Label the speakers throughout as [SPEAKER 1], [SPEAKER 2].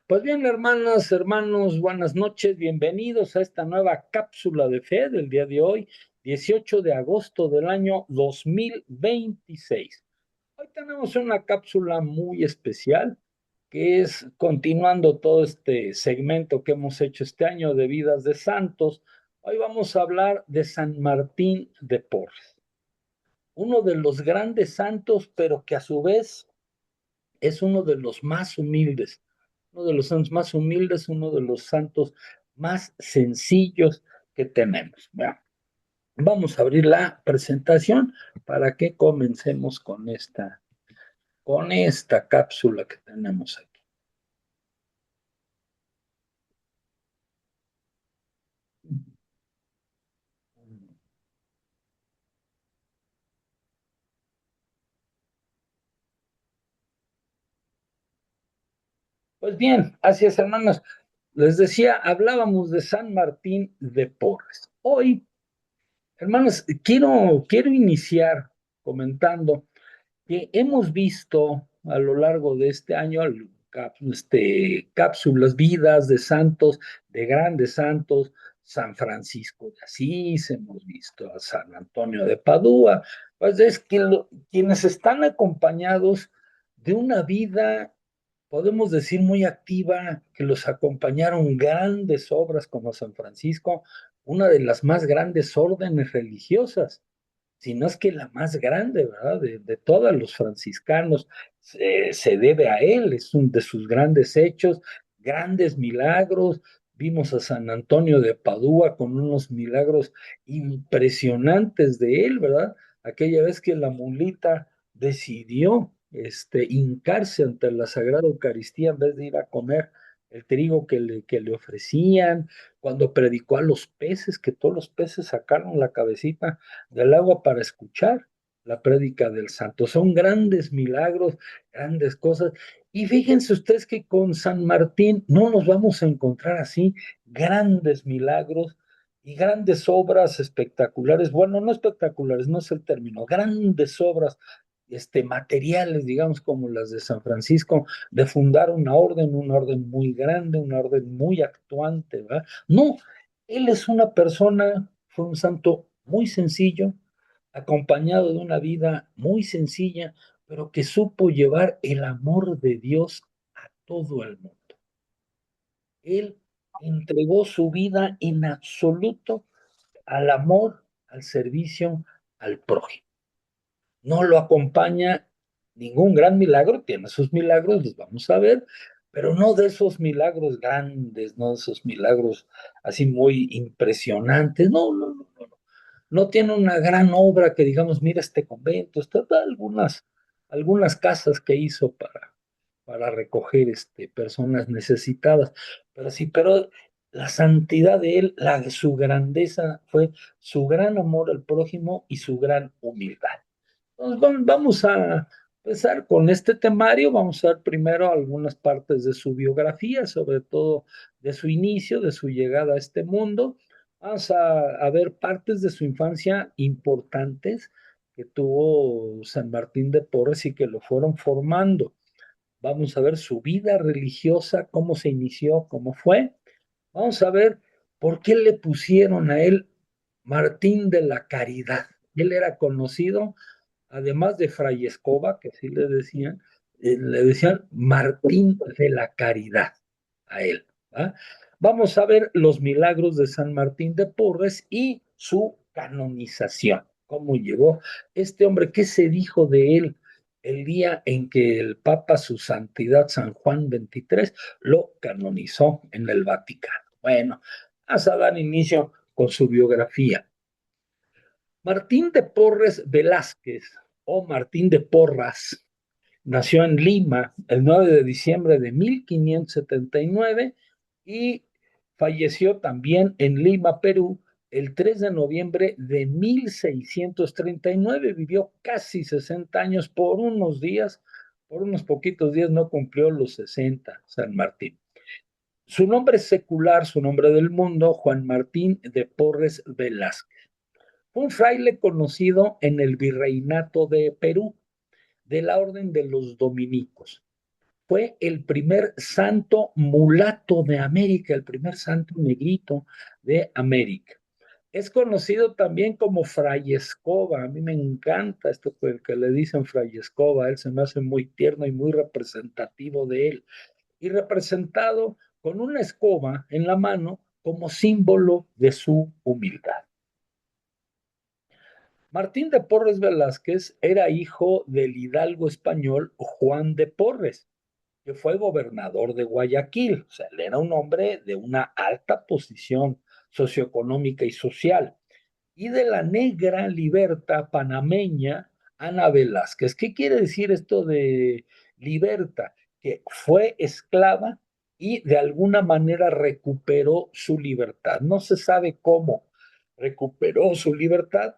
[SPEAKER 1] Pues bien, hermanas, hermanos, buenas noches, bienvenidos a esta nueva cápsula de fe del día de hoy, 18 de agosto del año 2026. Hoy tenemos una cápsula muy especial que es continuando todo este segmento que hemos hecho este año de vidas de santos. Hoy vamos a hablar de San Martín de Porres, uno de los grandes santos, pero que a su vez es uno de los más humildes, uno de los santos más humildes, uno de los santos más sencillos que tenemos. Bueno, vamos a abrir la presentación para que comencemos con esta cápsula que tenemos aquí. Pues bien, así es, hermanos. Les decía, hablábamos de San Martín de Porres. Hoy, hermanos, quiero iniciar comentando que hemos visto a lo largo de este año cápsulas, vidas de santos, de grandes santos, San Francisco de Asís, hemos visto a San Antonio de Padua, pues es que quienes están acompañados de una vida, podemos decir, muy activa, que los acompañaron grandes obras como San Francisco, una de las más grandes órdenes religiosas, si no es que la más grande, ¿verdad? De todos los franciscanos, se debe a él, es un de sus grandes hechos, grandes milagros. Vimos a San Antonio de Padua con unos milagros impresionantes de él, ¿verdad? Aquella vez que la mulita decidió hincarse ante la Sagrada Eucaristía en vez de ir a comer el trigo que le ofrecían, cuando predicó a los peces, que todos los peces sacaron la cabecita del agua para escuchar la prédica del santo. Son grandes milagros, grandes cosas. Y fíjense ustedes que con San Martín no nos vamos a encontrar así grandes milagros y grandes obras espectaculares. Bueno, no espectaculares, no es el término, grandes obras materiales, digamos, como las de San Francisco, de fundar una orden muy grande, una orden muy actuante, ¿verdad? No, él es una persona, fue un santo muy sencillo, acompañado de una vida muy sencilla, pero que supo llevar el amor de Dios a todo el mundo. Él entregó su vida en absoluto al amor, al servicio, al prójimo. No lo acompaña ningún gran milagro, tiene sus milagros, los vamos a ver, pero no de esos milagros grandes, no de esos milagros así muy impresionantes, no. No tiene una gran obra que digamos, mira este convento, algunas casas que hizo para recoger personas necesitadas, pero sí, pero la santidad de él, su grandeza fue su gran amor al prójimo y su gran humildad. Entonces, vamos a empezar con este temario, vamos a ver primero algunas partes de su biografía, sobre todo de su inicio, de su llegada a este mundo. Vamos a ver partes de su infancia importantes que tuvo San Martín de Porres y que lo fueron formando. Vamos a ver su vida religiosa, cómo se inició, cómo fue. Vamos a ver por qué le pusieron a él Martín de la Caridad. Él era conocido, además de Fray Escoba, que así le decían Martín de la Caridad a él. ¿Va? Vamos a ver los milagros de San Martín de Porres y su canonización. ¿Cómo llegó este hombre? ¿Qué se dijo de él el día en que el Papa, su Santidad San Juan XXIII, lo canonizó en el Vaticano? Bueno, vamos a dar inicio con su biografía. Martín de Porres Velázquez, o Martín de Porras, nació en Lima el 9 de diciembre de 1579 y falleció también en Lima, Perú, el 3 de noviembre de 1639. Vivió casi 60 años por unos días, por unos poquitos días no cumplió los 60, San Martín. Su nombre secular, su nombre del mundo, Juan Martín de Porres Velázquez. Fue un fraile conocido en el virreinato de Perú, de la orden de los dominicos. fue el primer santo mulato de América, el primer santo negrito de América. Es conocido también como Fray Escoba. A mí me encanta esto que le dicen Fray Escoba. Él se me hace muy tierno y muy representativo de él. Y representado con una escoba en la mano como símbolo de su humildad. Martín de Porres Velázquez era hijo del hidalgo español Juan de Porres, que fue gobernador de Guayaquil. O sea, él era un hombre de una alta posición socioeconómica y social. Y de la negra liberta panameña Ana Velázquez. ¿Qué quiere decir esto de liberta? Que fue esclava y de alguna manera recuperó su libertad. No se sabe cómo recuperó su libertad,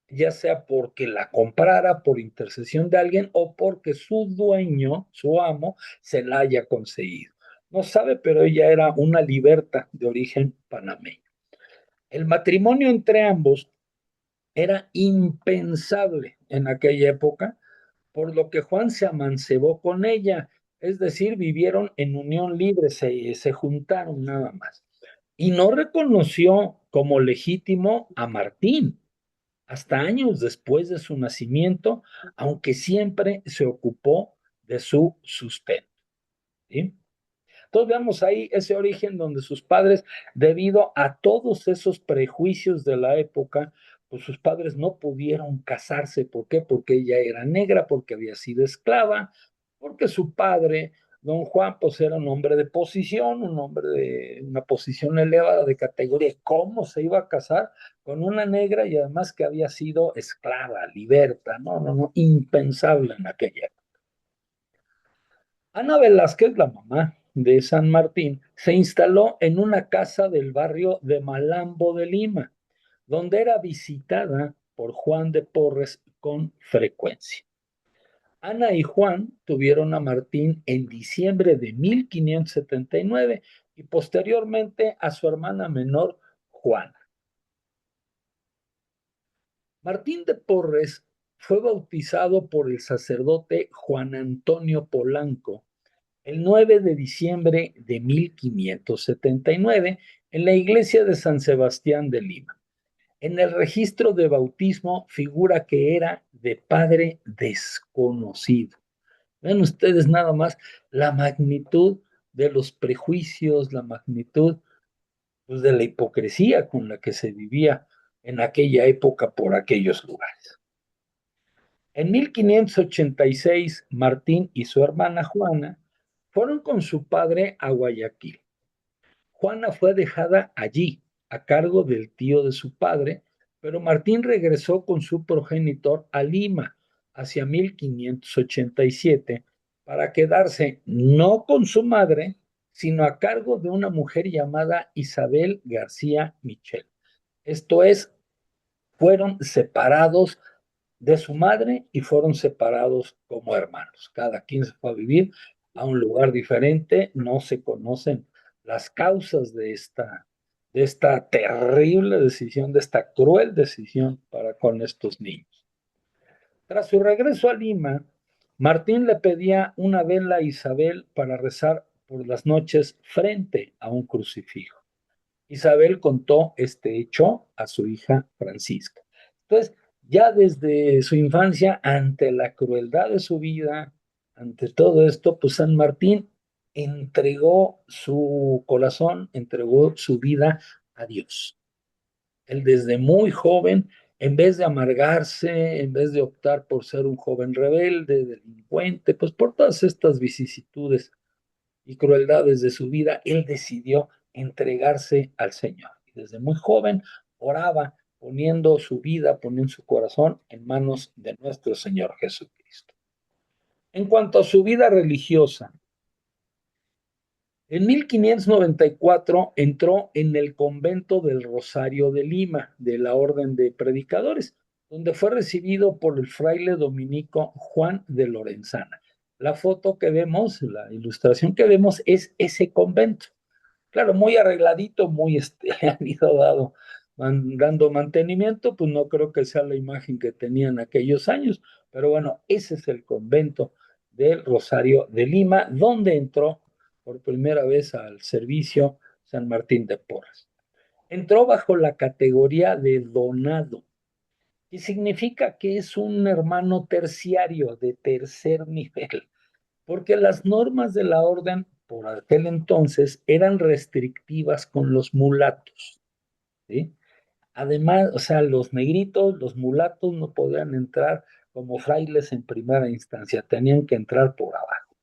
[SPEAKER 1] ya sea porque la comprara por intercesión de alguien o porque su dueño, su amo, se la haya conseguido. No sabe, pero ella era una liberta de origen panameño. El matrimonio entre ambos era impensable en aquella época, por lo que Juan se amancebó con ella, es decir, vivieron en unión libre, se juntaron nada más. Y no reconoció como legítimo a Martín hasta años después de su nacimiento, aunque siempre se ocupó de su sustento. ¿Sí? Entonces veamos ahí ese origen donde sus padres, debido a todos esos prejuicios de la época, pues sus padres no pudieron casarse. ¿Por qué? Porque ella era negra, porque había sido esclava, porque su padre, don Juan, pues era un hombre de posición, un hombre de una posición elevada, de categoría. ¿Cómo se iba a casar con una negra y además que había sido esclava, liberta? No, no, no, impensable en aquella época. Ana Velázquez, la mamá de San Martín, se instaló en una casa del barrio de Malambo de Lima, donde era visitada por Juan de Porres con frecuencia. Ana y Juan tuvieron a Martín en diciembre de 1579 y posteriormente a su hermana menor, Juana. Martín de Porres fue bautizado por el sacerdote Juan Antonio Polanco el 9 de diciembre de 1579 en la iglesia de San Sebastián de Lima. En el registro de bautismo figura que era de padre desconocido. Ven ustedes nada más la magnitud de los prejuicios, la magnitud pues, de la hipocresía con la que se vivía en aquella época por aquellos lugares. En 1586, Martín y su hermana Juana fueron con su padre a Guayaquil. Juana fue dejada allí, a cargo del tío de su padre, pero Martín regresó con su progenitor a Lima hacia 1587 para quedarse no con su madre, sino a cargo de una mujer llamada Isabel García Michel. Esto es, fueron separados de su madre y fueron separados como hermanos. Cada quien se fue a vivir a un lugar diferente, no se conocen las causas de esta terrible decisión, de esta cruel decisión para con estos niños. Tras su regreso a Lima, Martín le pedía una vela a Isabel para rezar por las noches frente a un crucifijo. Isabel contó este hecho a su hija Francisca. Entonces, ya desde su infancia, ante la crueldad de su vida, ante todo esto, pues San Martín entregó su corazón, entregó su vida a Dios. Él desde muy joven, en vez de amargarse, en vez de optar por ser un joven rebelde, delincuente, pues por todas estas vicisitudes y crueldades de su vida, él decidió entregarse al Señor. Y desde muy joven oraba poniendo su vida, poniendo su corazón en manos de nuestro Señor Jesucristo. En cuanto a su vida religiosa, en 1594 entró en el convento del Rosario de Lima, de la Orden de Predicadores, donde fue recibido por el fraile dominico Juan de Lorenzana. La foto que vemos, la ilustración que vemos es ese convento. Claro, muy arregladito, muy han ido dando mantenimiento, pues no creo que sea la imagen que tenían aquellos años, pero bueno, ese es el convento del Rosario de Lima, donde entró por primera vez al servicio San Martín de Porres. Entró bajo la categoría de donado, y significa que es un hermano terciario de tercer nivel, porque las normas de la orden por aquel entonces eran restrictivas con los mulatos, ¿sí? Además, o sea, los negritos, los mulatos no podían entrar como frailes en primera instancia, tenían que entrar por abajo.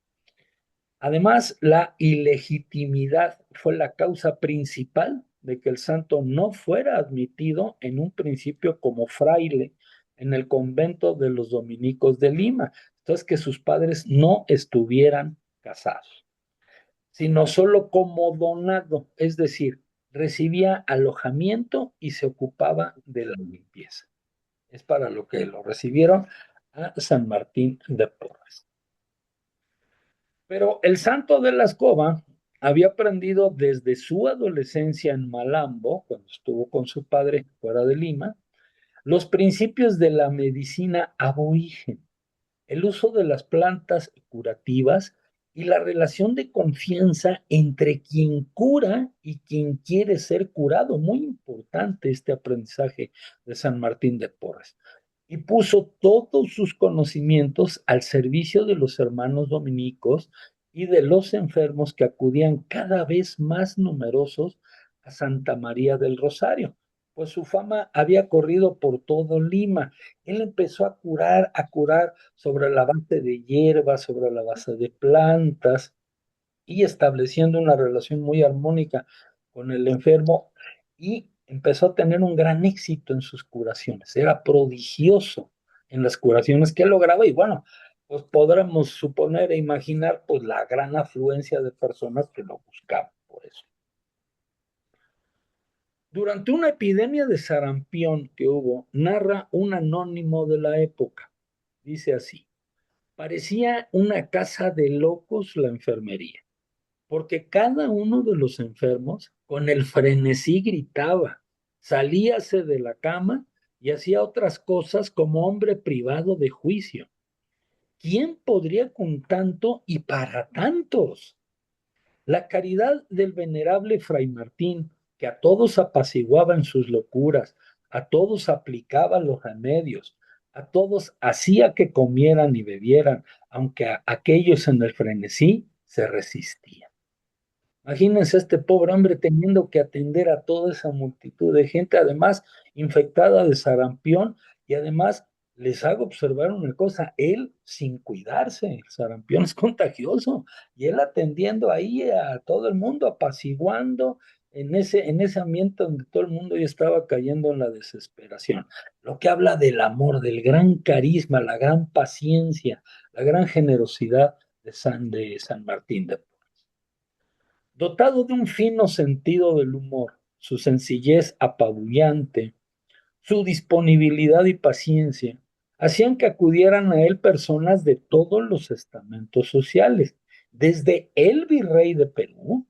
[SPEAKER 1] Además, la ilegitimidad fue la causa principal de que el santo no fuera admitido en un principio como fraile en el convento de los dominicos de Lima. Entonces, que sus padres no estuvieran casados, sino solo como donado, es decir, recibía alojamiento y se ocupaba de la limpieza. Es para lo que lo recibieron a San Martín de Porres. Pero el santo de la escoba había aprendido desde su adolescencia en Malambo, cuando estuvo con su padre fuera de Lima, los principios de la medicina aborigen, el uso de las plantas curativas y la relación de confianza entre quien cura y quien quiere ser curado. Muy importante este aprendizaje de San Martín de Porres. Y puso todos sus conocimientos al servicio de los hermanos dominicos y de los enfermos que acudían cada vez más numerosos a Santa María del Rosario, pues su fama había corrido por todo Lima. Él empezó a curar sobre la base de hierbas, sobre la base de plantas y estableciendo una relación muy armónica con el enfermo y empezó a tener un gran éxito en sus curaciones. Era prodigioso en las curaciones que él lograba y bueno, pues podremos suponer e imaginar pues la gran afluencia de personas que lo buscaban por eso. Durante una epidemia de sarampión que hubo, narra un anónimo de la época. Dice así: parecía una casa de locos la enfermería, porque cada uno de los enfermos con el frenesí gritaba, salíase de la cama y hacía otras cosas como hombre privado de juicio. ¿Quién podría con tanto y para tantos? La caridad del venerable Fray Martín, que a todos apaciguaba en sus locuras, a todos aplicaba los remedios, a todos hacía que comieran y bebieran, aunque a aquellos en el frenesí se resistían. Imagínense a este pobre hombre teniendo que atender a toda esa multitud de gente, además infectada de sarampión, y además les hago observar una cosa, él sin cuidarse, el sarampión es contagioso, y él atendiendo ahí a todo el mundo, apaciguando en ese ambiente donde todo el mundo ya estaba cayendo en la desesperación. Lo que habla del amor, del gran carisma, la gran paciencia, la gran generosidad de San Martín de Porres. Dotado de un fino sentido del humor, su sencillez apabullante, su disponibilidad y paciencia, hacían que acudieran a él personas de todos los estamentos sociales, desde el virrey de Perú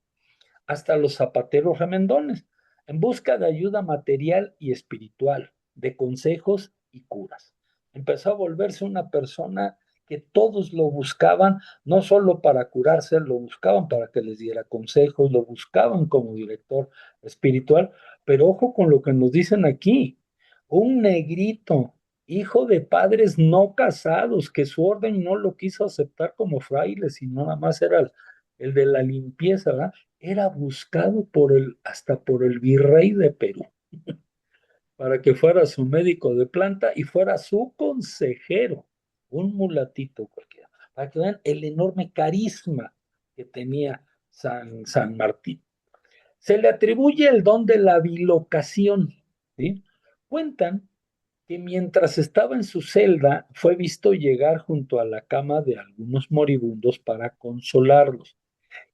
[SPEAKER 1] hasta los zapateros remendones, en busca de ayuda material y espiritual, de consejos y curas. Empezó a volverse una persona que todos lo buscaban, no solo para curarse, lo buscaban para que les diera consejos, lo buscaban como director espiritual, pero ojo con lo que nos dicen aquí, un negrito, hijo de padres no casados, que su orden no lo quiso aceptar como fraile, sino nada más era el de la limpieza, ¿verdad? Era buscado hasta por el virrey de Perú, para que fuera su médico de planta y fuera su consejero, un mulatito cualquiera, para que vean el enorme carisma que tenía San Martín. Se le atribuye el don de la bilocación, ¿sí? Cuentan que mientras estaba en su celda fue visto llegar junto a la cama de algunos moribundos para consolarlos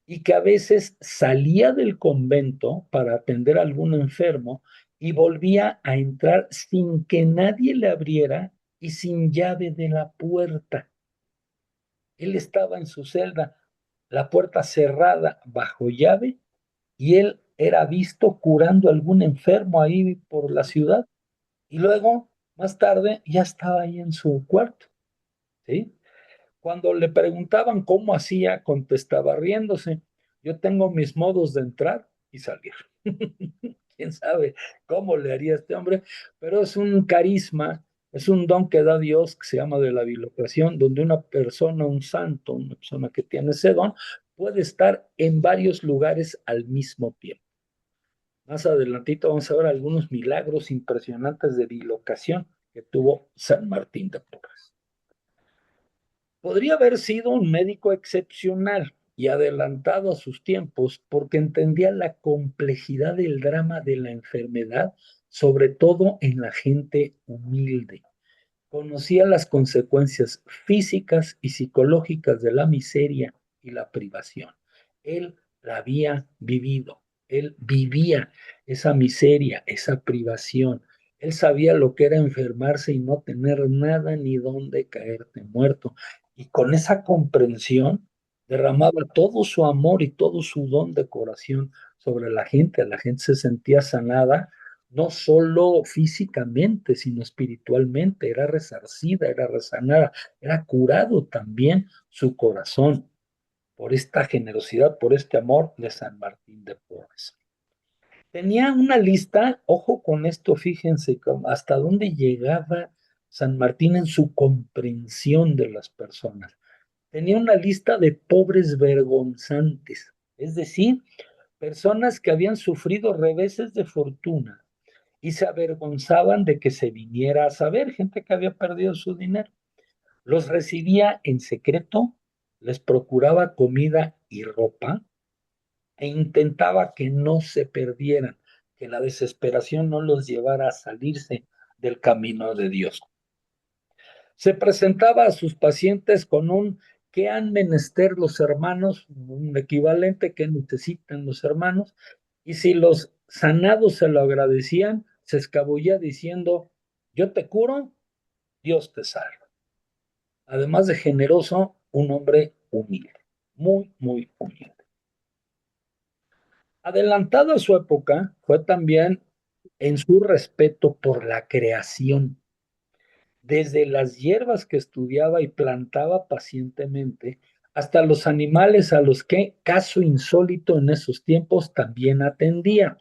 [SPEAKER 1] y que a veces salía del convento para atender a algún enfermo y volvía a entrar sin que nadie le abriera y sin llave de la puerta. Él estaba en su celda, la puerta cerrada bajo llave, y él era visto curando a algún enfermo ahí por la ciudad. Y luego, más tarde, ya estaba ahí en su cuarto, ¿sí? Cuando le preguntaban cómo hacía, contestaba riéndose: yo tengo mis modos de entrar y salir. Quién sabe cómo le haría este hombre, pero es un carisma, es un don que da Dios que se llama de la bilocación, donde una persona, un santo, una persona que tiene ese don, puede estar en varios lugares al mismo tiempo. Más adelantito vamos a ver algunos milagros impresionantes de bilocación que tuvo San Martín de Porres. Podría haber sido un médico excepcional y adelantado a sus tiempos porque entendía la complejidad del drama de la enfermedad, sobre todo en la gente humilde. Conocía las consecuencias físicas y psicológicas de la miseria y la privación. Él la había vivido, él vivía esa miseria, esa privación. Él sabía lo que era enfermarse y no tener nada ni dónde caerte muerto. Y con esa comprensión derramaba todo su amor y todo su don de corazón sobre la gente. La gente se sentía sanada no solo físicamente, sino espiritualmente, era resarcida, era resanada, era curado también su corazón por esta generosidad, por este amor de San Martín de Porres. Tenía una lista, ojo con esto, fíjense hasta dónde llegaba San Martín en su comprensión de las personas. Tenía una lista de pobres vergonzantes, es decir, personas que habían sufrido reveses de fortuna y se avergonzaban de que se viniera a saber, gente que había perdido su dinero. Los recibía en secreto, les procuraba comida y ropa e intentaba que no se perdieran, que la desesperación no los llevara a salirse del camino de Dios. Se presentaba a sus pacientes con un ¿qué han menester los hermanos? Un equivalente que necesitan los hermanos, y si los sanados se lo agradecían, se escabullía diciendo: yo te curo, Dios te salva. Además de generoso, un hombre humilde, muy, muy humilde. Adelantado a su época, fue también en su respeto por la creación. Desde las hierbas que estudiaba y plantaba pacientemente, hasta los animales a los que, caso insólito en esos tiempos, también atendía.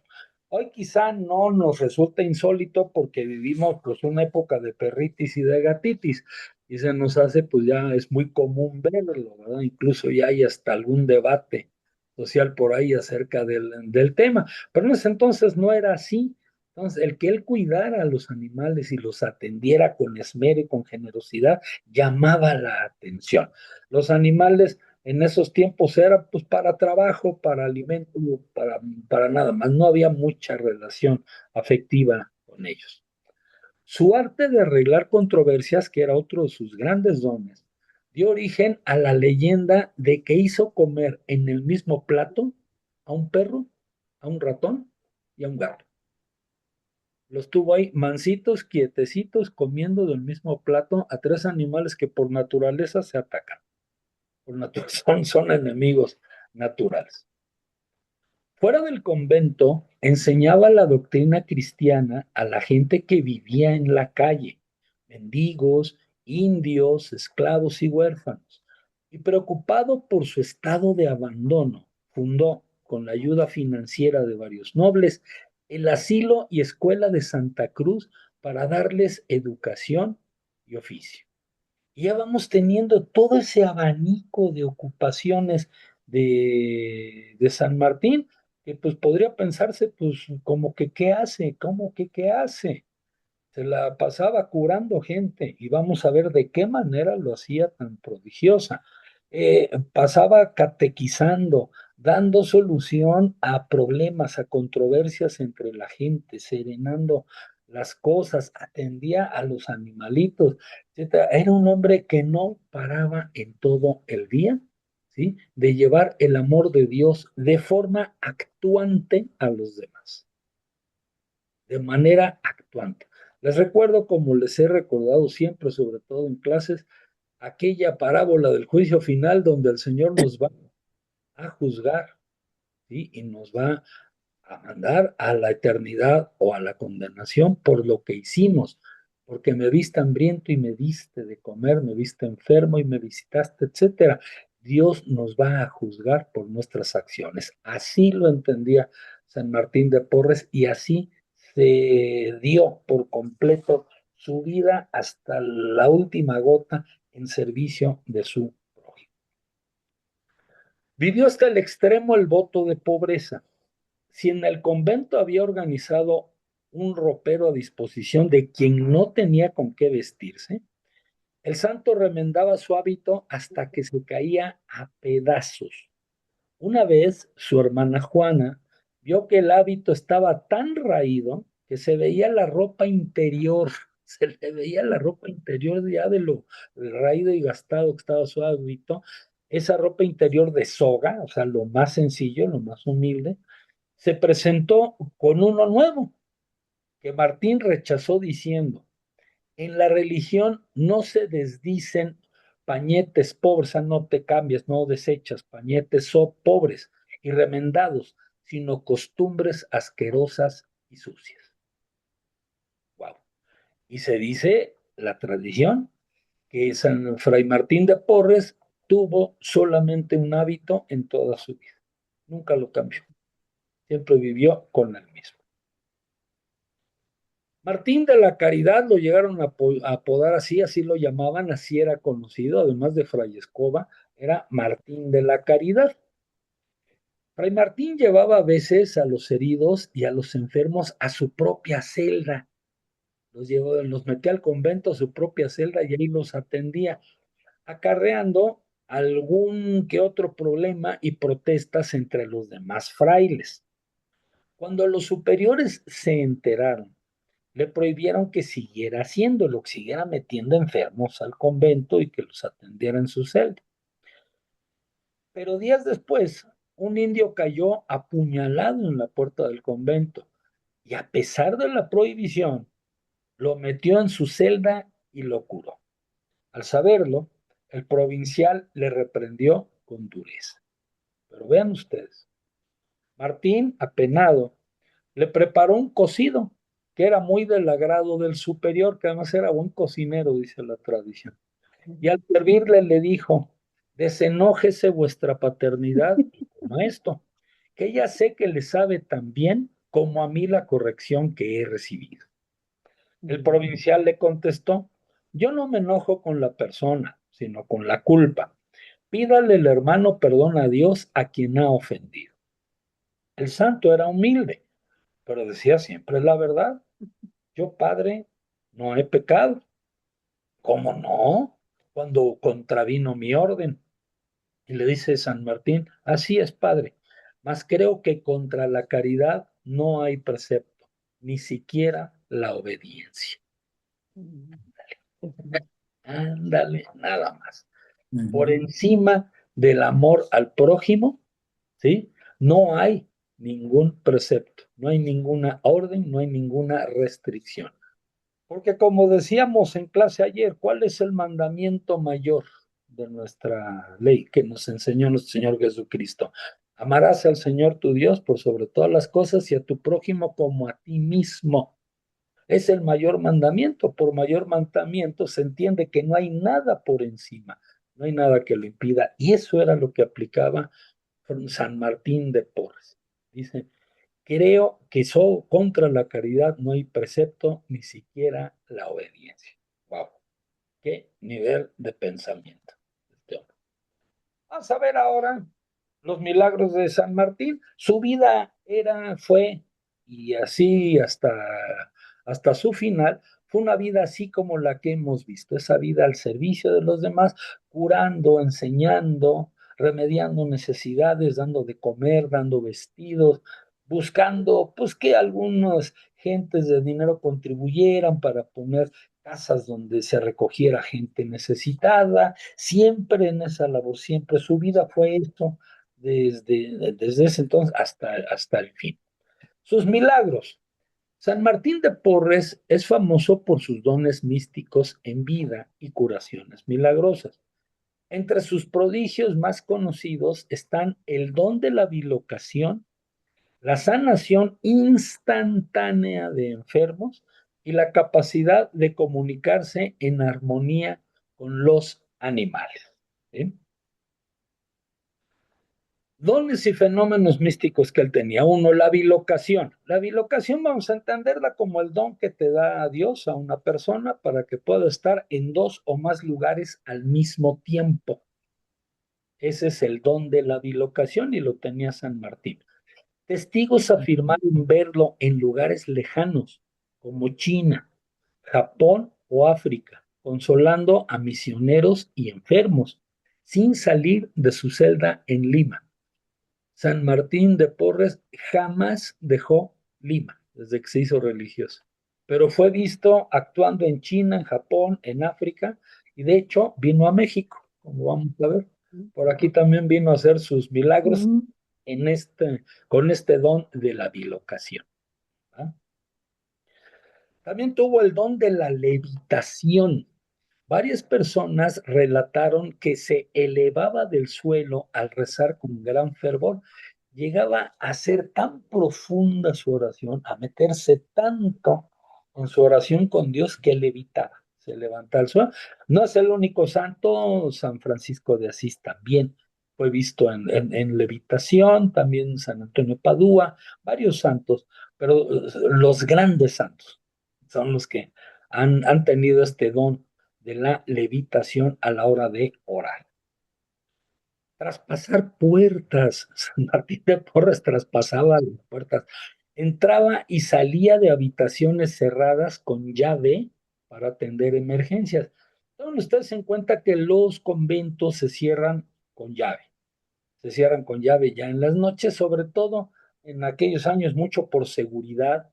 [SPEAKER 1] Hoy quizá no nos resulta insólito porque vivimos pues una época de perritis y de gatitis y se nos hace pues ya es muy común verlo, ¿verdad? Incluso ya hay hasta algún debate social por ahí acerca del tema, pero en ese entonces no era así. Entonces, el que él cuidara a los animales y los atendiera con esmero y con generosidad llamaba la atención. Los animales en esos tiempos eran pues para trabajo, para alimento, para nada más. No había mucha relación afectiva con ellos. Su arte de arreglar controversias, que era otro de sus grandes dones, dio origen a la leyenda de que hizo comer en el mismo plato a un perro, a un ratón y a un gato. Los tuvo ahí mansitos, quietecitos, comiendo del mismo plato a tres animales que por naturaleza se atacan. Son enemigos naturales. Fuera del convento, enseñaba la doctrina cristiana a la gente que vivía en la calle, mendigos, indios, esclavos y huérfanos. Y preocupado por su estado de abandono, fundó, con la ayuda financiera de varios nobles, el asilo y escuela de Santa Cruz para darles educación y oficio. Y ya vamos teniendo todo ese abanico de ocupaciones de San Martín, que pues podría pensarse, pues como que qué hace, como que qué hace. Se la pasaba curando gente y vamos a ver de qué manera lo hacía tan prodigiosa. Pasaba catequizando, dando solución a problemas, a controversias entre la gente, serenando las cosas, atendía a los animalitos, etcétera. Era un hombre que no paraba en todo el día, ¿sí? De llevar el amor de Dios de forma actuante a los demás, de manera actuante. Les recuerdo, como les he recordado siempre, sobre todo en clases, aquella parábola del juicio final donde el Señor nos va a juzgar, ¿sí? Y nos va a mandar a la eternidad o a la condenación por lo que hicimos. porque me viste hambriento y me diste de comer, me viste enfermo y me visitaste, etcétera. Dios nos va a juzgar por nuestras acciones. Así lo entendía San Martín de Porres y así se dio por completo su vida hasta la última gota en servicio de su prójimo. Vivió hasta el extremo el voto de pobreza. Si en el convento había organizado un ropero a disposición de quien no tenía con qué vestirse, el santo remendaba su hábito hasta que se caía a pedazos. Una vez su hermana Juana vio que el hábito estaba tan raído que se veía la ropa interior, se le veía la ropa interior ya de lo raído y gastado que estaba su hábito, esa ropa interior de soga, o sea, lo más sencillo, lo más humilde, se presentó con uno nuevo que Martín rechazó diciendo, en la religión no se desdicen pañetes pobres, o sea, no te cambias, no desechas, pañetes son pobres y remendados, sino costumbres asquerosas y sucias. Wow. Y se dice la tradición que San Fray Martín de Porres tuvo solamente un hábito en toda su vida. Nunca lo cambió. Siempre vivió con el mismo. Martín de la Caridad lo llegaron a apodar así, así lo llamaban, así era conocido, además de Fray Escoba, era Martín de la Caridad. Fray Martín llevaba a veces a los heridos y a los enfermos a su propia celda, los metía al convento a su propia celda y ahí los atendía, acarreando algún que otro problema y protestas entre los demás frailes. Cuando los superiores se enteraron, le prohibieron que siguiera haciéndolo, que siguiera metiendo enfermos al convento y que los atendiera en su celda. Pero días después, un indio cayó apuñalado en la puerta del convento y a pesar de la prohibición, lo metió en su celda y lo curó. Al saberlo, el provincial le reprendió con dureza. Pero vean ustedes, Martín, apenado, le preparó un cocido que era muy del agrado del superior, que además era buen cocinero, dice la tradición. Y al servirle le dijo, desenójese vuestra paternidad y como esto, que ella sé que le sabe tan bien como a mí la corrección que he recibido. El provincial le contestó, yo no me enojo con la persona, sino con la culpa. Pídale el hermano perdón a Dios a quien ha ofendido. El santo era humilde, pero decía siempre la verdad. Yo, padre, no he pecado. ¿Cómo no? Cuando contravino mi orden. Y le dice San Martín, así es, padre, mas creo que contra la caridad no hay precepto, ni siquiera la obediencia. Ándale, nada más. Por encima del amor al prójimo, ¿sí? No hay ningún precepto, no hay ninguna orden, no hay ninguna restricción. Porque como decíamos en clase ayer, ¿cuál es el mandamiento mayor de nuestra ley que nos enseñó nuestro Señor Jesucristo? Amarás al Señor tu Dios por sobre todas las cosas y a tu prójimo como a ti mismo. Es el mayor mandamiento. Por mayor mandamiento se entiende que no hay nada por encima, no hay nada que lo impida. Y eso era lo que aplicaba San Martín de Porres. Dice, creo que contra la caridad no hay precepto, ni siquiera la obediencia. Wow, qué nivel de pensamiento este hombre. Vamos a ver ahora los milagros de San Martín. Su vida fue, y así hasta su final, fue una vida así como la que hemos visto, esa vida al servicio de los demás, curando, enseñando, remediando necesidades, dando de comer, dando vestidos, buscando pues que algunas gentes de dinero contribuyeran para poner casas donde se recogiera gente necesitada, siempre en esa labor, siempre su vida fue esto, desde ese entonces hasta el fin. Sus milagros. San Martín de Porres es famoso por sus dones místicos en vida y curaciones milagrosas. Entre sus prodigios más conocidos están el don de la bilocación, la sanación instantánea de enfermos y la capacidad de comunicarse en armonía con los animales. ¿Sí? Dones y fenómenos místicos que él tenía. Uno, la bilocación. La bilocación vamos a entenderla como el don que te da a Dios, a una persona, para que pueda estar en dos o más lugares al mismo tiempo. Ese es el don de la bilocación y lo tenía San Martín. Testigos afirmaron verlo en lugares lejanos, como China, Japón o África, consolando a misioneros y enfermos, sin salir de su celda en Lima. San Martín de Porres jamás dejó Lima desde que se hizo religioso, pero fue visto actuando en China, en Japón, en África, y de hecho vino a México, como vamos a ver. Por aquí también vino a hacer sus milagros con este don de la bilocación. ¿Ah? También tuvo el don de la levitación. Varias personas relataron que se elevaba del suelo al rezar con gran fervor. Llegaba a ser tan profunda su oración, a meterse tanto en su oración con Dios que levitaba, se levantaba al suelo. No es el único santo, San Francisco de Asís también fue visto en levitación, también San Antonio de Padua, varios santos, pero los grandes santos son los que han tenido este don de la levitación a la hora de orar. Traspasar puertas. San Martín de Porres traspasaba las puertas. Entraba y salía de habitaciones cerradas con llave para atender emergencias. Tomen ustedes en cuenta que los conventos se cierran con llave. Se cierran con llave ya en las noches, sobre todo en aquellos años, mucho por seguridad,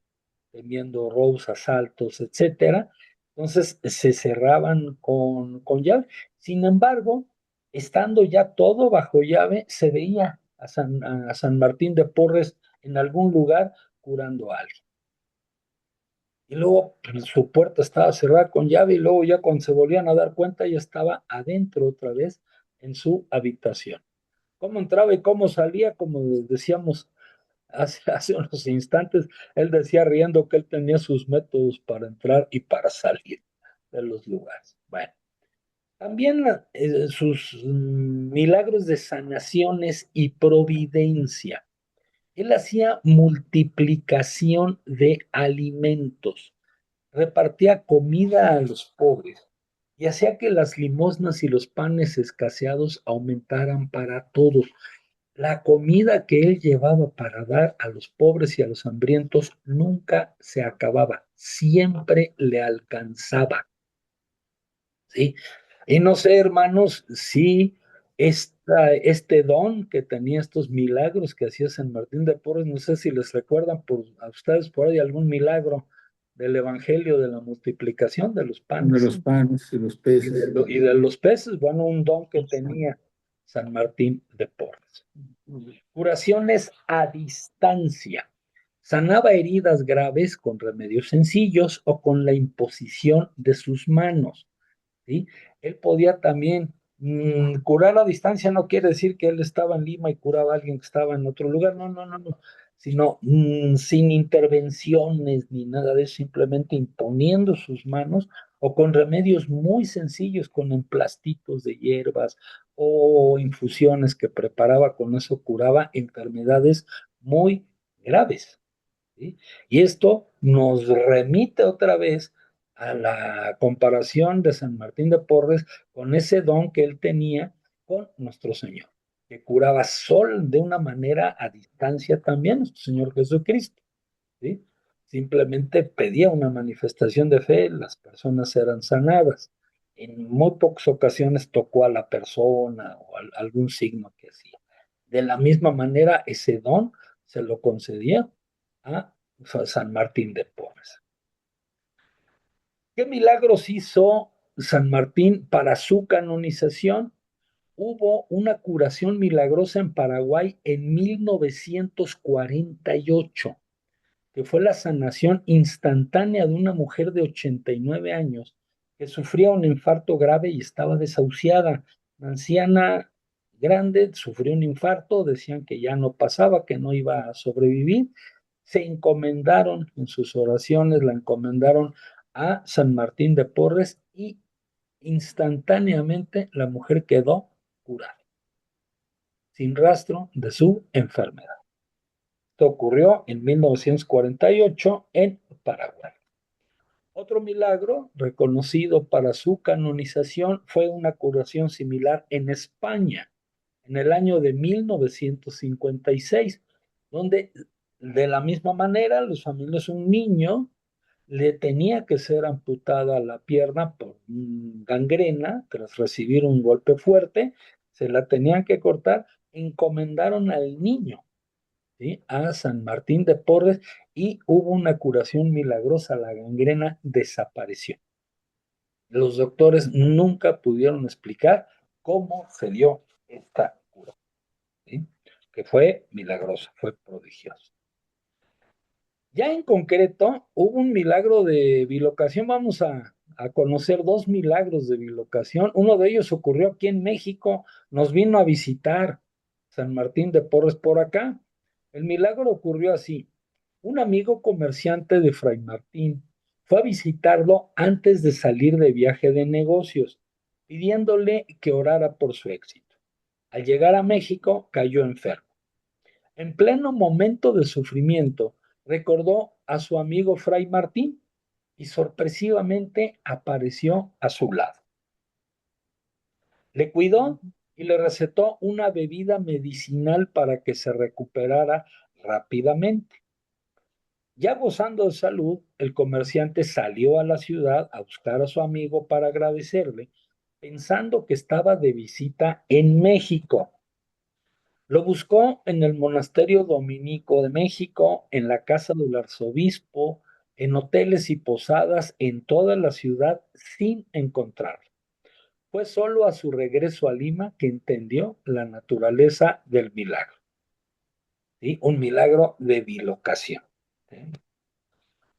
[SPEAKER 1] temiendo robos, asaltos, etcétera. Entonces se cerraban con llave. Sin embargo, estando ya todo bajo llave, se veía a San Martín de Porres en algún lugar curando a alguien. Y luego pues, su puerta estaba cerrada con llave y luego ya cuando se volvían a dar cuenta ya estaba adentro otra vez en su habitación. Cómo entraba y cómo salía, como decíamos hace unos instantes, él decía riendo que él tenía sus métodos para entrar y para salir de los lugares. Bueno, también sus milagros de sanaciones y providencia. Él hacía multiplicación de alimentos, repartía comida a los pobres y hacía que las limosnas y los panes escaseados aumentaran para todos. La comida que él llevaba para dar a los pobres y a los hambrientos nunca se acababa, siempre le alcanzaba, ¿sí? Y no sé, hermanos, si este don que tenía estos milagros que hacía San Martín de Porres, no sé si les recuerdan a ustedes por ahí algún milagro del Evangelio de la multiplicación de los
[SPEAKER 2] De
[SPEAKER 1] panes
[SPEAKER 2] los panes y los
[SPEAKER 1] y
[SPEAKER 2] peces.
[SPEAKER 1] de los peces, bueno, un don que tenía San Martín de Porres. Curaciones a distancia. Sanaba heridas graves con remedios sencillos o con la imposición de sus manos. ¿Sí? Él podía también curar a distancia, no quiere decir que él estaba en Lima y curaba a alguien que estaba en otro lugar, no, no, no, no, sino sin intervenciones ni nada de eso, simplemente imponiendo sus manos o con remedios muy sencillos, con emplastitos de hierbas o infusiones que preparaba, con eso curaba enfermedades muy graves. ¿Sí? Y esto nos remite otra vez a la comparación de San Martín de Porres con ese don que él tenía con nuestro Señor, que curaba sol de una manera a distancia también, nuestro Señor Jesucristo. ¿Sí? Simplemente pedía una manifestación de fe, las personas eran sanadas. En muy pocas ocasiones tocó a la persona o algún signo que hacía. De la misma manera, ese don se lo concedía a San Martín de Porres. ¿Qué milagros hizo San Martín para su canonización? Hubo una curación milagrosa en Paraguay en 1948, que fue la sanación instantánea de una mujer de 89 años que sufría un infarto grave y estaba desahuciada. Una anciana grande sufrió un infarto, decían que ya no pasaba, que no iba a sobrevivir, se encomendaron en sus oraciones, la encomendaron a San Martín de Porres y instantáneamente la mujer quedó curada, sin rastro de su enfermedad. Esto ocurrió en 1948 en Paraguay. Otro milagro reconocido para su canonización fue una curación similar en España, en el año de 1956, donde de la misma manera los familiares, un niño le tenía que ser amputada la pierna por gangrena tras recibir un golpe fuerte, se la tenían que cortar, encomendaron al niño, ¿sí?, a San Martín de Porres y hubo una curación milagrosa, la gangrena desapareció. Los doctores nunca pudieron explicar cómo se dio esta cura, ¿sí?, que fue milagrosa, fue prodigiosa. Ya en concreto, hubo un milagro de bilocación. Vamos a conocer dos milagros de bilocación. Uno de ellos ocurrió aquí en México. Nos vino a visitar San Martín de Porres por acá. El milagro ocurrió así. Un amigo comerciante de Fray Martín fue a visitarlo antes de salir de viaje de negocios, pidiéndole que orara por su éxito. Al llegar a México, cayó enfermo. En pleno momento de sufrimiento, recordó a su amigo Fray Martín y sorpresivamente apareció a su lado. Le cuidó y le recetó una bebida medicinal para que se recuperara rápidamente. Ya gozando de salud, el comerciante salió a la ciudad a buscar a su amigo para agradecerle, pensando que estaba de visita en México. Lo buscó en el monasterio dominico de México, en la casa del arzobispo, en hoteles y posadas en toda la ciudad sin encontrarlo. Fue solo a su regreso a Lima que entendió la naturaleza del milagro, ¿sí? Un milagro de bilocación, ¿sí?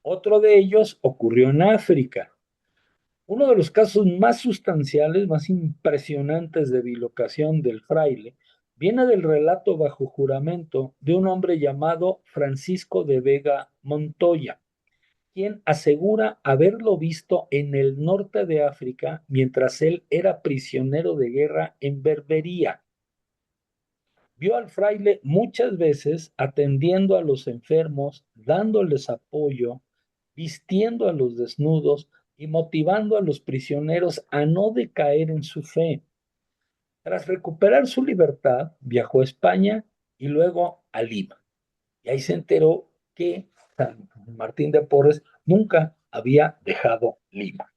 [SPEAKER 1] Otro de ellos ocurrió en África. Uno de los casos más sustanciales, más impresionantes de bilocación del fraile, viene del relato bajo juramento de un hombre llamado Francisco de Vega Montoya, quien asegura haberlo visto en el norte de África mientras él era prisionero de guerra en Berbería. Vio al fraile muchas veces atendiendo a los enfermos, dándoles apoyo, vistiendo a los desnudos y motivando a los prisioneros a no decaer en su fe. Tras recuperar su libertad, viajó a España y luego a Lima. Y ahí se enteró que San Martín de Porres nunca había dejado Lima.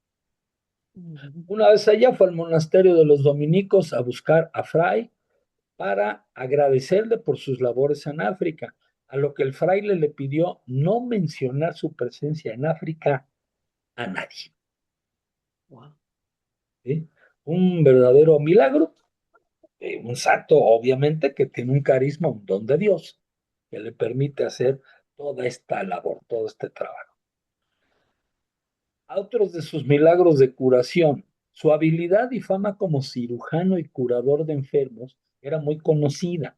[SPEAKER 1] Una vez allá fue al monasterio de los dominicos a buscar a Fray para agradecerle por sus labores en África, a lo que el fraile le pidió no mencionar su presencia en África a nadie. Wow. ¿Sí? Un verdadero milagro, un santo obviamente que tiene un carisma, un don de Dios, que le permite hacer toda esta labor, todo este trabajo. A otros de sus milagros de curación, su habilidad y fama como cirujano y curador de enfermos era muy conocida.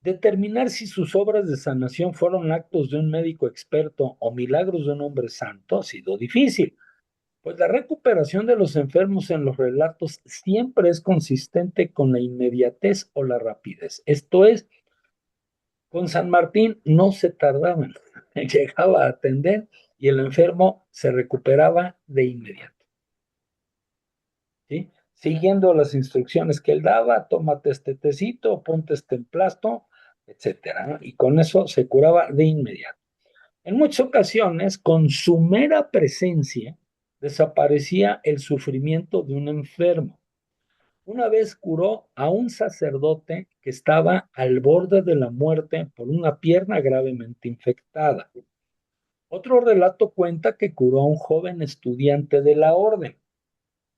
[SPEAKER 1] Determinar si sus obras de sanación fueron actos de un médico experto o milagros de un hombre santo ha sido difícil, pues la recuperación de los enfermos en los relatos siempre es consistente con la inmediatez o la rapidez. Esto es, con San Martín no se tardaban, llegaba a atender y el enfermo se recuperaba de inmediato, ¿sí? Siguiendo las instrucciones que él daba, tómate este tecito, ponte este emplasto, etcétera, ¿no? Y con eso se curaba de inmediato. En muchas ocasiones, con su mera presencia, desaparecía el sufrimiento de un enfermo. Una vez curó a un sacerdote que estaba al borde de la muerte por una pierna gravemente infectada. Otro relato cuenta que curó a un joven estudiante de la orden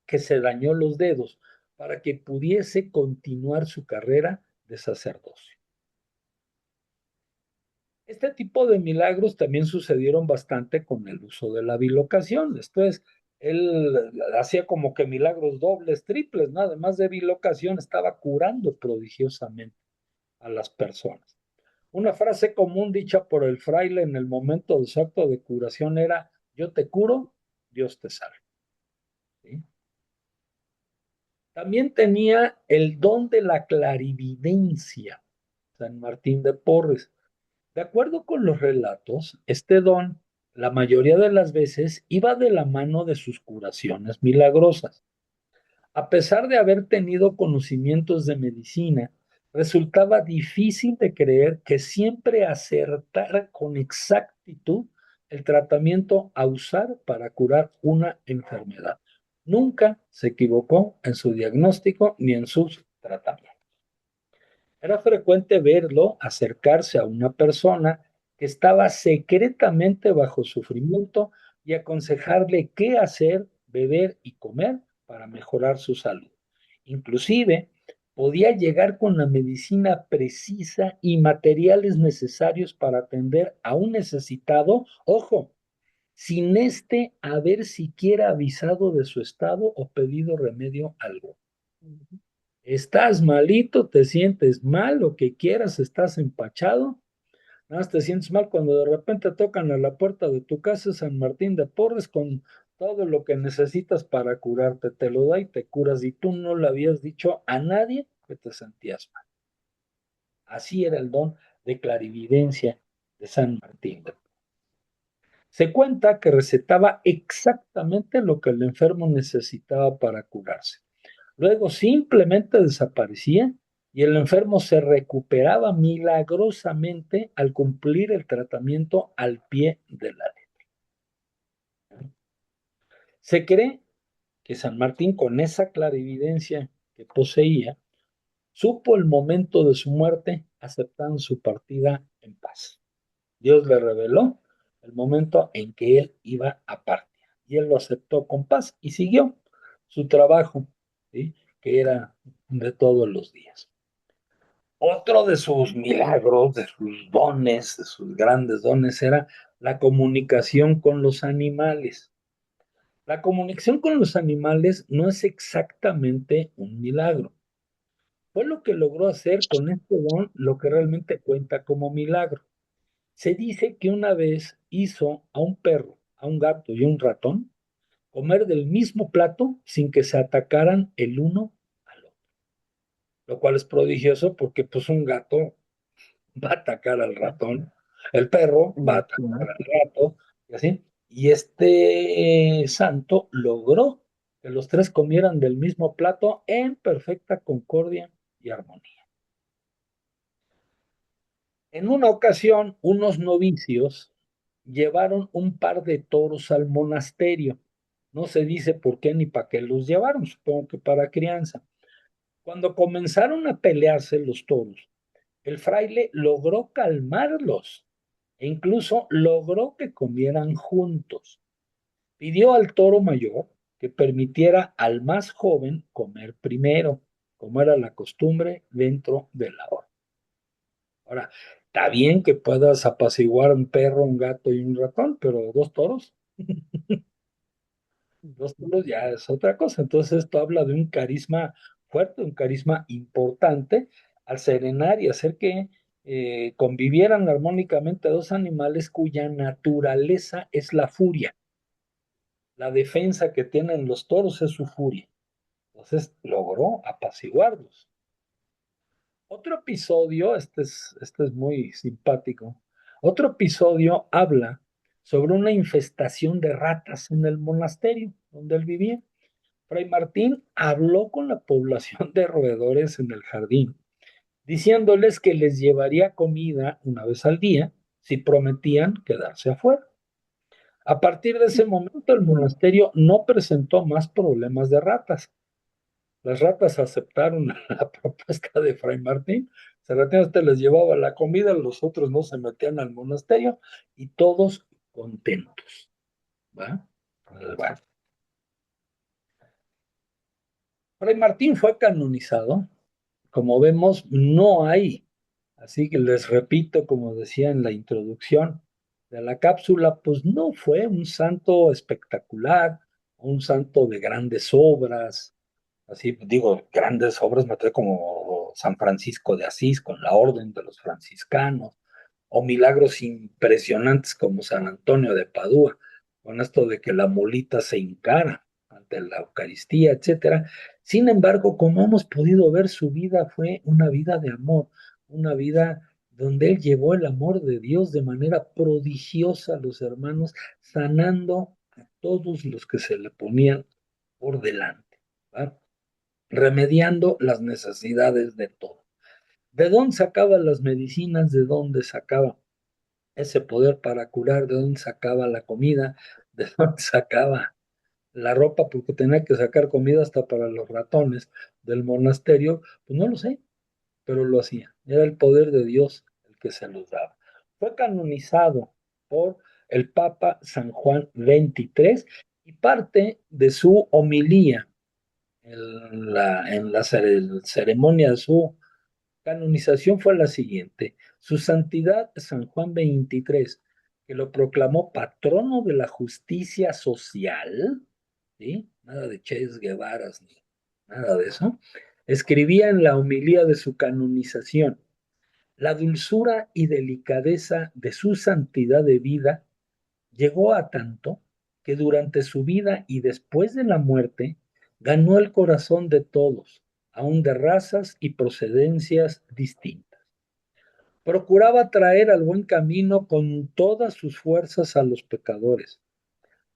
[SPEAKER 1] que se dañó los dedos para que pudiese continuar su carrera de sacerdocio. Este tipo de milagros también sucedieron bastante con el uso de la bilocación. Después, él hacía como que milagros dobles, triples, ¿no? Además de bilocación, estaba curando prodigiosamente a las personas. Una frase común dicha por el fraile en el momento de su acto de curación era, yo te curo, Dios te salva. ¿Sí? También tenía el don de la clarividencia, San Martín de Porres. De acuerdo con los relatos, este don, la mayoría de las veces, iba de la mano de sus curaciones milagrosas. A pesar de haber tenido conocimientos de medicina, resultaba difícil de creer que siempre acertara con exactitud el tratamiento a usar para curar una enfermedad. Nunca se equivocó en su diagnóstico ni en sus tratamientos. Era frecuente verlo acercarse a una persona que estaba secretamente bajo sufrimiento y aconsejarle qué hacer, beber y comer para mejorar su salud. Inclusive, podía llegar con la medicina precisa y materiales necesarios para atender a un necesitado, ojo, sin éste haber siquiera avisado de su estado o pedido remedio algo. Estás malito, te sientes mal, lo que quieras, estás empachado, nada más te sientes mal cuando de repente tocan a la puerta de tu casa San Martín de Porres con todo lo que necesitas para curarte, te lo da y te curas y tú no le habías dicho a nadie que te sentías mal. Así era el don de clarividencia de San Martín de Porres. Se cuenta que recetaba exactamente lo que el enfermo necesitaba para curarse. Luego simplemente desaparecía y el enfermo se recuperaba milagrosamente al cumplir el tratamiento al pie de la letra. Se cree que San Martín, con esa clarividencia que poseía, supo el momento de su muerte aceptando su partida en paz. Dios le reveló el momento en que él iba a partir y él lo aceptó con paz y siguió su trabajo, ¿sí? Que era de todos los días. Otro de sus milagros, de sus dones, de sus grandes dones, era la comunicación con los animales. La comunicación con los animales no es exactamente un milagro. Fue lo que logró hacer con este don lo que realmente cuenta como milagro. Se dice que una vez hizo a un perro, a un gato y a un ratón comer del mismo plato sin que se atacaran el uno al otro, lo cual es prodigioso porque pues un gato va a atacar al ratón, el perro va a atacar al gato, y así. Y este santo logró que los tres comieran del mismo plato en perfecta concordia y armonía. En una ocasión, unos novicios llevaron un par de toros al monasterio. No se dice por qué ni para qué los llevaron, supongo que para crianza. Cuando comenzaron a pelearse los toros, el fraile logró calmarlos e incluso logró que comieran juntos. Pidió al toro mayor que permitiera al más joven comer primero, como era la costumbre dentro de la hora. Ahora, está bien que puedas apaciguar un perro, un gato y un ratón, pero dos toros ya es otra cosa. Entonces esto habla de un carisma fuerte, un carisma importante al serenar y hacer que convivieran armónicamente dos animales cuya naturaleza es la furia. La defensa que tienen los toros es su furia. Entonces logró apaciguarlos. Otro episodio, este es muy simpático. Otro episodio habla sobre una infestación de ratas en el monasterio donde él vivía. Fray Martín habló con la población de roedores en el jardín, diciéndoles que les llevaría comida una vez al día si prometían quedarse afuera. A partir de ese momento, el monasterio no presentó más problemas de ratas. Las ratas aceptaron la propuesta de Fray Martín. Serratín les llevaba la comida, los otros no se metían al monasterio y todos contentos. ¿Va? Bueno, Fray Martín fue canonizado. Como vemos, no hay. Así que les repito, como decía en la introducción de la cápsula, pues no fue un santo espectacular, un santo de grandes obras, así digo, grandes obras, me trae como ejemplo, San Francisco de Asís con la Orden de los Franciscanos, o milagros impresionantes como San Antonio de Padua, con esto de que la mulita se encara ante la Eucaristía, etcétera. Sin embargo, como hemos podido ver, su vida fue una vida de amor, una vida donde él llevó el amor de Dios de manera prodigiosa a los hermanos, sanando a todos los que se le ponían por delante, ¿va? Remediando las necesidades de todos. ¿De dónde sacaba las medicinas? ¿De dónde sacaba ese poder para curar? ¿De dónde sacaba la comida? ¿De dónde sacaba la ropa? Porque tenía que sacar comida hasta para los ratones del monasterio. Pues no lo sé, pero lo hacía. Era el poder de Dios el que se los daba. Fue canonizado por el Papa San Juan XXIII y parte de su homilía en la ceremonia de su canonización fue la siguiente. Su santidad San Juan XXIII, que lo proclamó patrono de la justicia social, ¿sí? Nada de Che Guevara ni nada de eso, escribía en la homilía de su canonización: la dulzura y delicadeza de su santidad de vida llegó a tanto que durante su vida y después de la muerte ganó el corazón de todos, aun de razas y procedencias distintas. Procuraba traer al buen camino con todas sus fuerzas a los pecadores.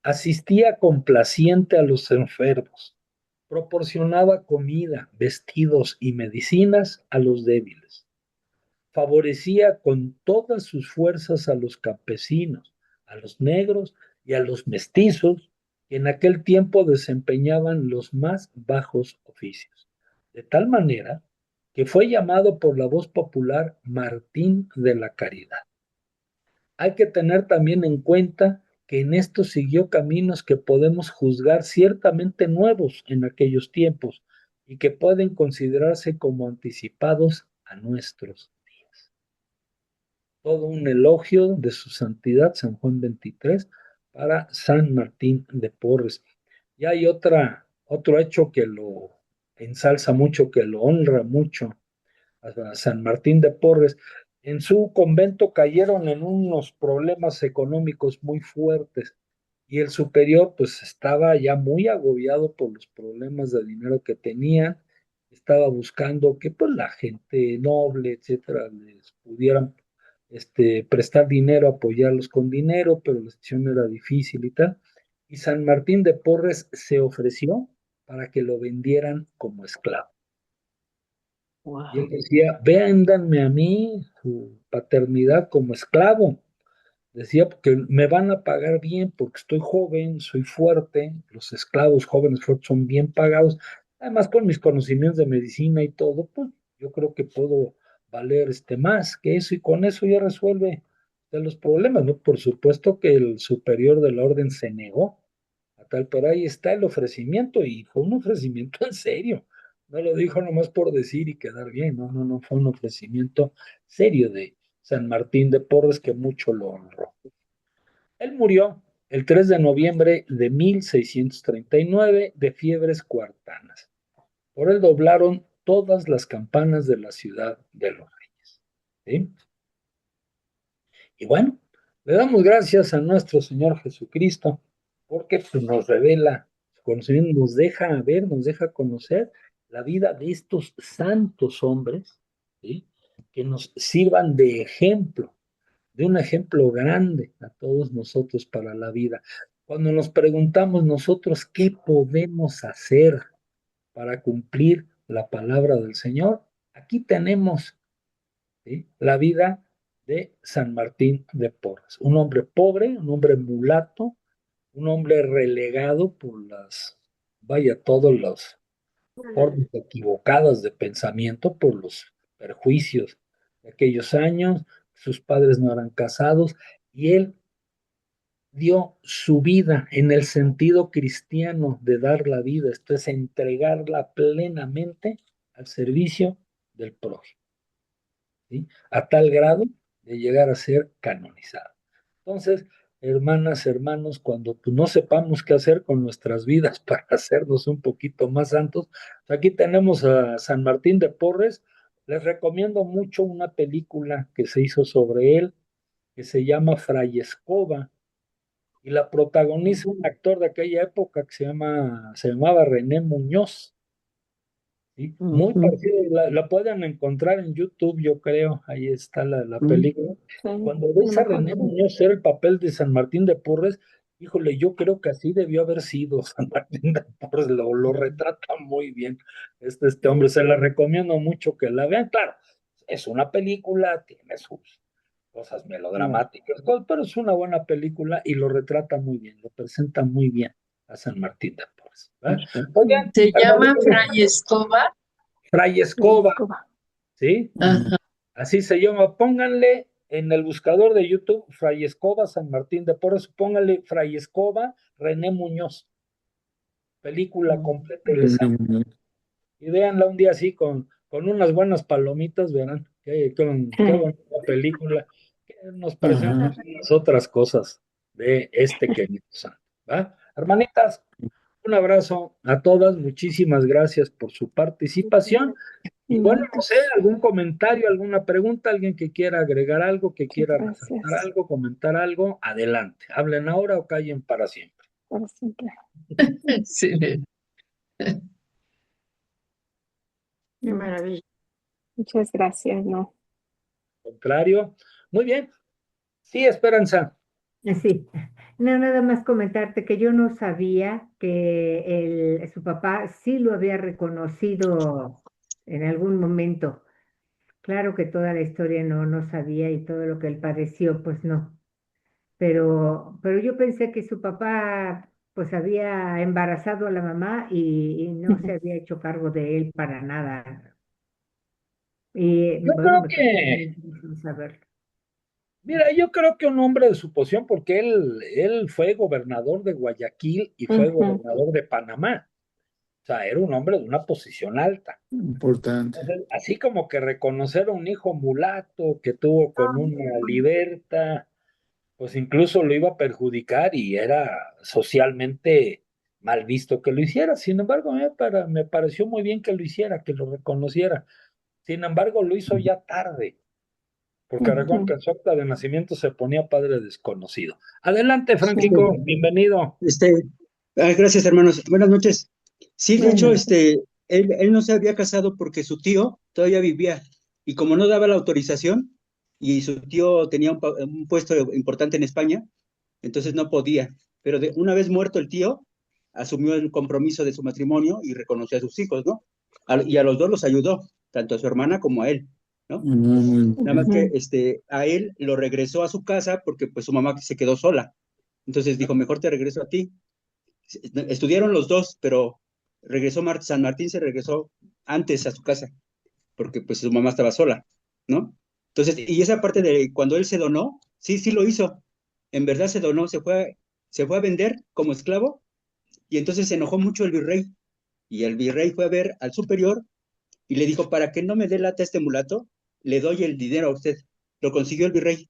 [SPEAKER 1] Asistía complaciente a los enfermos. Proporcionaba comida, vestidos y medicinas a los débiles. Favorecía con todas sus fuerzas a los campesinos, a los negros y a los mestizos, que en aquel tiempo desempeñaban los más bajos oficios, de tal manera que fue llamado por la voz popular Martín de la Caridad. Hay que tener también en cuenta que en esto siguió caminos que podemos juzgar ciertamente nuevos en aquellos tiempos y que pueden considerarse como anticipados a nuestros días. Todo un elogio de su santidad San Juan XXIII para San Martín de Porres. Y hay otro hecho que lo ensalza mucho, que lo honra mucho a San Martín de Porres. En su convento cayeron en unos problemas económicos muy fuertes y el superior pues estaba ya muy agobiado por los problemas de dinero que tenían, estaba buscando que pues la gente noble, etcétera, les pudieran prestar dinero, apoyarlos con dinero, pero la situación era difícil y tal. Y San Martín de Porres se ofreció para que lo vendieran como esclavo. Y él
[SPEAKER 2] Wow.
[SPEAKER 1] decía, véndanme a mí su paternidad como esclavo. Decía, porque me van a pagar bien, porque estoy joven, soy fuerte, los esclavos jóvenes fuertes son bien pagados. Además, con mis conocimientos de medicina y todo, pues yo creo que puedo valer más que eso y con eso ya resuelve de los problemas, ¿no? Por supuesto que el superior de la orden se negó a tal, pero ahí está el ofrecimiento y fue un ofrecimiento en serio. No lo dijo nomás por decir y quedar bien, no, no, no, fue un ofrecimiento serio de San Martín de Porres que mucho lo honró. Él murió el 3 de noviembre de 1639 de fiebres cuartanas. Por él doblaron todas las campanas de la ciudad de los reyes. ¿Sí? Y bueno, le damos gracias a nuestro Señor Jesucristo porque pues, nos revela su conocimiento, nos deja ver, nos deja conocer la vida de estos santos hombres, ¿sí? Que nos sirvan de un ejemplo grande a todos nosotros para la vida. Cuando nos preguntamos nosotros qué podemos hacer para cumplir la palabra del Señor, aquí tenemos, ¿sí? La vida de San Martín de Porres, un hombre pobre, un hombre mulato, un hombre relegado por todas las formas equivocadas de pensamiento, por los perjuicios de aquellos años. Sus padres no eran casados y él dio su vida en el sentido cristiano de dar la vida, esto es entregarla plenamente al servicio del prójimo, ¿sí? A tal grado de llegar a ser canonizado. Entonces, hermanas, hermanos, cuando pues, no sepamos qué hacer con nuestras vidas para hacernos un poquito más santos, aquí tenemos a San Martín de Porres, les recomiendo mucho una película que se hizo sobre él, que se llama Fray Escoba, y la protagoniza un actor de aquella época que se llamaba René Muñoz. ¿Sí? Muy
[SPEAKER 2] Ujú,
[SPEAKER 1] parecido, la pueden encontrar en YouTube, yo creo, ahí está la
[SPEAKER 2] ujú.
[SPEAKER 1] película.
[SPEAKER 3] Sí,
[SPEAKER 1] Cuando
[SPEAKER 3] sí, no
[SPEAKER 1] ves
[SPEAKER 3] me
[SPEAKER 1] a
[SPEAKER 3] acuerdo.
[SPEAKER 1] René Muñoz hacer el papel de San Martín de Porres, híjole, yo creo que así debió haber sido San Martín de Porres, lo retrata muy bien este hombre, se la recomiendo mucho que la vean, claro, es una película, tiene sus cosas melodramáticas, pero es una buena película y lo retrata muy bien, lo presenta muy bien a San Martín de Porres. ¿Va? Muy
[SPEAKER 2] Perfecto.
[SPEAKER 1] bien,
[SPEAKER 3] Sí,
[SPEAKER 2] Se llama
[SPEAKER 1] hermanito,
[SPEAKER 2] Fray Escoba.
[SPEAKER 1] Fray
[SPEAKER 3] Fray
[SPEAKER 1] Escoba,
[SPEAKER 3] Escoba.
[SPEAKER 1] ¿sí?
[SPEAKER 2] Ajá,
[SPEAKER 1] Así se llama. Pónganle en el buscador de YouTube Fray Escoba San Martín de Porres, pónganle Fray Escoba René Muñoz, película completa y les sale. Y véanla un día así con unas buenas palomitas, verán qué bonita película, que nos presenta
[SPEAKER 2] ajá.
[SPEAKER 1] las otras cosas de este querido santo. ¿Va? Hermanitas, un abrazo a todas, muchísimas gracias por su participación. Y bueno, no sé,
[SPEAKER 3] Igualitos.
[SPEAKER 1] algún comentario, alguna pregunta, alguien que quiera agregar algo, que
[SPEAKER 3] Muchas
[SPEAKER 1] quiera resaltar
[SPEAKER 3] gracias.
[SPEAKER 1] algo, comentar algo, adelante. Hablen ahora o callen para siempre.
[SPEAKER 3] Por siempre.
[SPEAKER 2] Sí,
[SPEAKER 3] Qué maravilla. Muchas gracias, ¿no?
[SPEAKER 1] Contrario. Muy bien. Sí, Esperanza.
[SPEAKER 4] Sí, no, nada más comentarte que yo no sabía que su papá sí lo había reconocido en algún momento. Claro que toda la historia no sabía y todo lo que él padeció, pues no. Pero yo pensé que su papá pues había embarazado a la mamá y no se había hecho cargo de él para nada. Y
[SPEAKER 1] Yo
[SPEAKER 4] bueno,
[SPEAKER 1] creo
[SPEAKER 4] me pareció muy
[SPEAKER 1] que,
[SPEAKER 4] interesante saberlo.
[SPEAKER 1] mira, yo creo que un hombre de su posición, porque él fue gobernador de Guayaquil y fue
[SPEAKER 3] Ujú.
[SPEAKER 1] gobernador de Panamá. O sea, era un hombre de una posición alta.
[SPEAKER 5] Importante.
[SPEAKER 1] Entonces, así como que reconocer a un hijo mulato que tuvo con una liberta, pues incluso lo iba a perjudicar y era socialmente mal visto que lo hiciera. Sin embargo, me pareció muy bien que lo hiciera, que lo reconociera. Sin embargo, lo hizo ya tarde, porque recuerden que
[SPEAKER 3] Ujú.
[SPEAKER 1] en su acta de nacimiento se ponía padre desconocido. Adelante,
[SPEAKER 3] Sí.
[SPEAKER 1] Francisco, bienvenido.
[SPEAKER 6] Este, gracias, hermanos. Buenas noches. Sí, de
[SPEAKER 3] Buenas
[SPEAKER 6] hecho,
[SPEAKER 3] noches.
[SPEAKER 6] él no se había casado porque su tío todavía vivía y como no daba la autorización y su tío tenía un puesto importante en España, entonces no podía. Pero una vez muerto el tío, asumió el compromiso de su matrimonio y reconoció a sus hijos, ¿no? Y a los dos los ayudó, tanto a su hermana como a él, ¿no?
[SPEAKER 5] Muy
[SPEAKER 6] Nada más
[SPEAKER 5] bien.
[SPEAKER 6] que
[SPEAKER 3] Ujú.
[SPEAKER 6] a él lo regresó a su casa porque pues su mamá se quedó sola. Entonces dijo, mejor te regreso a ti. Estudiaron los dos, pero San Martín se regresó antes a su casa, porque pues su mamá estaba sola, ¿no? Entonces, y esa parte de cuando él se donó, sí, sí lo hizo. En verdad se donó, se fue a vender como esclavo, y entonces se enojó mucho el virrey, y el virrey fue a ver al superior y le dijo, para que no me dé lata este mulato, le doy el dinero a usted. Lo consiguió el virrey.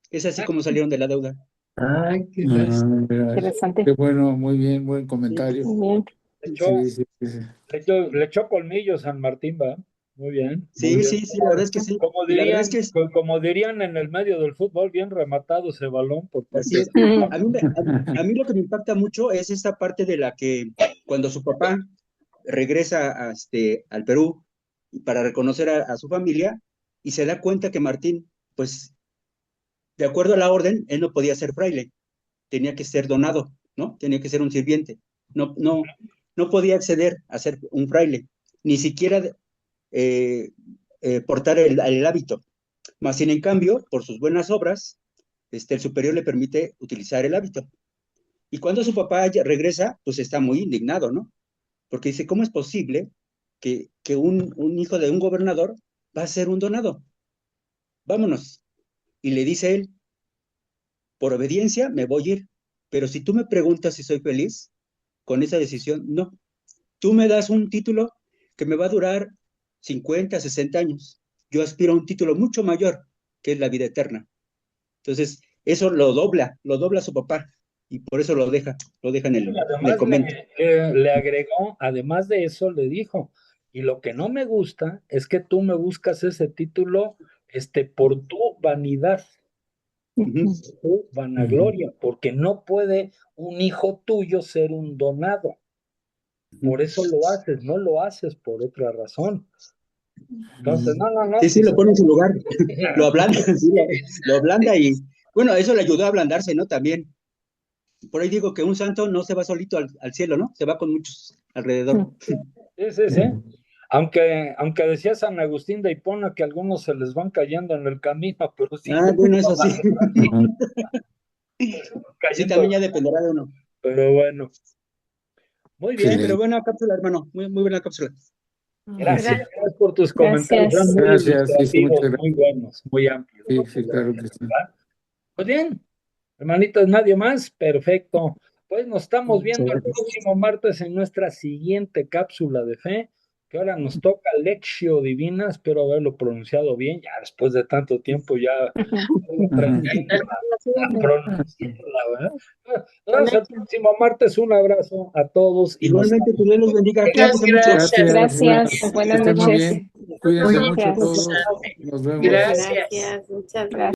[SPEAKER 6] Es así como salieron de la deuda.
[SPEAKER 2] ay, qué
[SPEAKER 5] Ah,
[SPEAKER 2] gracia.
[SPEAKER 5] mira,
[SPEAKER 3] Interesante.
[SPEAKER 5] qué bueno, muy bien, buen
[SPEAKER 6] Sí,
[SPEAKER 5] comentario.
[SPEAKER 3] Muy bien.
[SPEAKER 1] Le echó,
[SPEAKER 5] Sí, sí, sí.
[SPEAKER 1] le echó colmillo San Martín, ¿va? Muy bien, muy
[SPEAKER 6] sí,
[SPEAKER 1] bien.
[SPEAKER 6] sí, sí, la verdad es que sí. Y la verdad es que
[SPEAKER 1] Como dirían en el medio del fútbol, bien rematado ese balón por parte
[SPEAKER 6] así
[SPEAKER 1] de
[SPEAKER 6] es.
[SPEAKER 1] San
[SPEAKER 3] Ujú.
[SPEAKER 6] A mí lo que me impacta mucho es esta parte de la que cuando su papá regresa al Perú para reconocer a su familia y se da cuenta que Martín, pues de acuerdo a la orden, él no podía ser fraile, tenía que ser donado, ¿no? Tenía que ser un sirviente. No, no, no podía acceder a ser un fraile, ni siquiera eh, portar el hábito. Más sin en cambio, por sus buenas obras, el superior le permite utilizar el hábito. Y cuando su papá ya regresa, pues está muy indignado, ¿no? Porque dice, ¿cómo es posible que un hijo de un gobernador va a ser un donado? Vámonos. Y le dice él, por obediencia me voy a ir, pero si tú me preguntas si soy feliz con esa decisión, no. Tú me das un título que me va a durar 50, 60 años. Yo aspiro a un título mucho mayor, que es la vida eterna. Entonces, eso lo dobla a su papá y por eso lo deja
[SPEAKER 1] Y
[SPEAKER 6] en el
[SPEAKER 1] además
[SPEAKER 6] convento.
[SPEAKER 1] le agregó, además de eso, le dijo, Y lo que no me gusta es que tú me buscas ese título, por tu vanidad,
[SPEAKER 6] Ujú.
[SPEAKER 1] tu vanagloria, porque no puede un hijo tuyo ser un donado. Por eso lo haces, no lo haces por otra razón. Entonces, no.
[SPEAKER 6] Sí, lo pone en su lugar, lo ablanda, sí, lo ablanda y, bueno, eso le ayudó a ablandarse, ¿no? También. Por ahí digo que un santo no se va solito al cielo, ¿no? Se va con muchos alrededor.
[SPEAKER 1] Sí. Aunque decía San Agustín de Hipona que algunos se les van cayendo en el camino, pero sí,
[SPEAKER 6] Bueno, eso sí. Sí,
[SPEAKER 1] cayendo,
[SPEAKER 6] también ya dependerá de uno.
[SPEAKER 1] pero bueno. Muy bien,
[SPEAKER 6] Pero buena cápsula, hermano. Muy buena cápsula.
[SPEAKER 1] gracias por tus comentarios,
[SPEAKER 3] Gracias.
[SPEAKER 1] son muy
[SPEAKER 5] Gracias, sí, sí, muchas
[SPEAKER 1] ilustrativos, muy buenos, muy amplios.
[SPEAKER 5] Sí, sí, claro que sí.
[SPEAKER 1] Pues bien, hermanitos, nadie más, perfecto. Pues nos estamos viendo el próximo martes en nuestra siguiente cápsula de fe, que ahora nos toca Lectio Divina, espero haberlo pronunciado bien, ya después de tanto tiempo ya aprendí a pronunciarla, ¿verdad? Nos vemos el próximo martes, un abrazo a todos y nos
[SPEAKER 6] Igualmente, que Dios los bendiga.
[SPEAKER 2] Muchas
[SPEAKER 6] Cuídense mucho.
[SPEAKER 2] gracias.
[SPEAKER 3] Gracias.
[SPEAKER 5] Que
[SPEAKER 3] Buenas
[SPEAKER 5] estén muy
[SPEAKER 3] noches.
[SPEAKER 5] bien. Cuídense mucho
[SPEAKER 3] Gracias.
[SPEAKER 5] todos. Nos vemos.
[SPEAKER 2] Gracias.
[SPEAKER 3] Gracias. Muchas gracias.